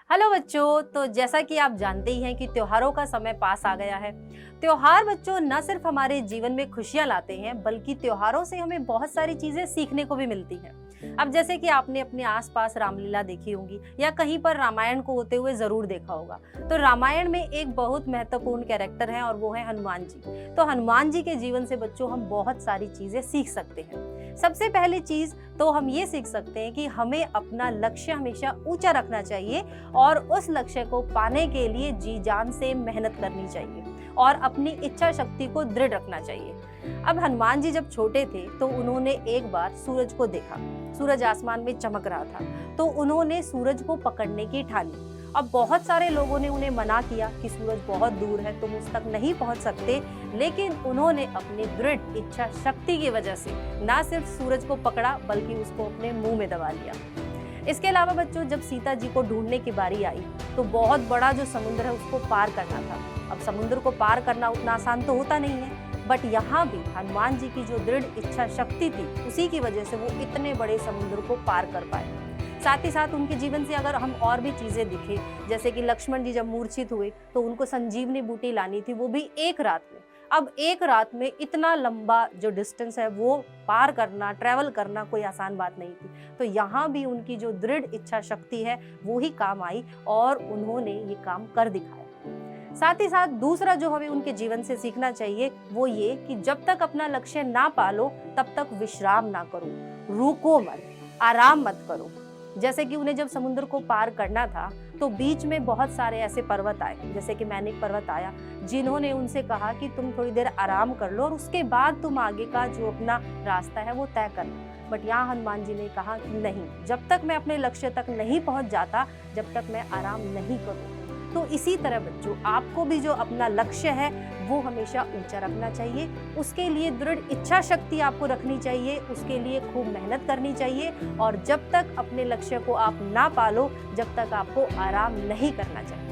Hello बच्चों, तो जैसा कि आप जानते ही हैं कि त्योहारों का समय पास आ गया है। त्योहार बच्चों न सिर्फ हमारे जीवन में खुशियां लाते हैं, बल्कि त्योहारों से हमें बहुत सारी चीजें सीखने को भी मिलती हैं। अब जैसे कि आपने अपने आसपास रामलीला देखी होगी या कहीं पर रामायण को होते हुए जरूर देखा होगा। तो रामायण में एक बहुत महत्वपूर्ण कैरेक्टर है और वो है हनुमान जी। तो हनुमान जी के जीवन से बच्चों हम बहुत सारी चीजें सीख सकते हैं। सबसे पहली चीज तो हम ये सीख सकते हैं कि हमें अपना लक्ष्य हमेशा ऊंचा रखना चाहिए और उस लक्ष्य को पाने के लिए जी जान से मेहनत करनी चाहिए और अपनी इच्छा शक्ति को दृढ़ रखना चाहिए। अब हनुमान जी जब छोटे थे तो उन्होंने एक बार सूरज को देखा। सूरज आसमान में चमक रहा था, तो उन्होंने सूरज को पकड़ने की ठानी। अब बहुत सारे लोगों ने उन्हें मना किया कि सूरज बहुत दूर है, तुम उस तक नहीं पहुंच सकते, लेकिन उन्होंने अपनी दृढ़ इच्छा शक्ति की वजह से न सिर्फ सूरज को पकड़ा बल्कि उसको अपने मुंह में दबा लिया। इसके अलावा बच्चों, जब सीता जी को ढूंढने की बारी आई तो बहुत बड़ा जो समुद्र है उसको पार करना था। अब समुद्र को पार करना उतना आसान तो होता नहीं है, बट यहाँ भी हनुमान जी की जो दृढ़ इच्छा शक्ति थी उसी की वजह से वो इतने बड़े समुद्र को पार कर पाए। साथ ही साथ उनके जीवन से अगर हम और भी चीजें दिखे, जैसे कि लक्ष्मण जी जब मूर्छित हुए तो उनको संजीवनी बूटी लानी थी, वो भी एक रात में। अब एक रात में इतना लंबा जो डिस्टेंस है वो पार करना, ट्रैवल करना कोई आसान बात नहीं थी। तो यहाँ भी उनकी जो दृढ़ इच्छा शक्ति है वो ही काम आई और उन्होंने ये काम कर दिखाया। साथ ही साथ दूसरा जो हमें उनके जीवन से सीखना चाहिए वो ये कि जब तक अपना लक्ष्य ना पालो तब तक विश्राम ना करो, रुको मत, आराम मत करो। जैसे कि उन्हें जब समुद्र को पार करना था तो बीच में बहुत सारे ऐसे पर्वत आए, जैसे कि मैनिक पर्वत आया, जिन्होंने उनसे कहा कि तुम थोड़ी देर आराम कर लो और उसके बाद तुम आगे का जो अपना रास्ता है वो तय करना। बट यहाँ हनुमान जी ने कहा कि नहीं, जब तक मैं अपने लक्ष्य तक नहीं पहुंच जाता, जब तक मैं आराम नहीं करूँ। तो इसी तरह बच्चों, आपको भी जो अपना लक्ष्य है वो हमेशा ऊंचा रखना चाहिए। उसके लिए दृढ़ इच्छा शक्ति आपको रखनी चाहिए, उसके लिए खूब मेहनत करनी चाहिए और जब तक अपने लक्ष्य को आप ना पालो, जब तक आपको आराम नहीं करना चाहिए।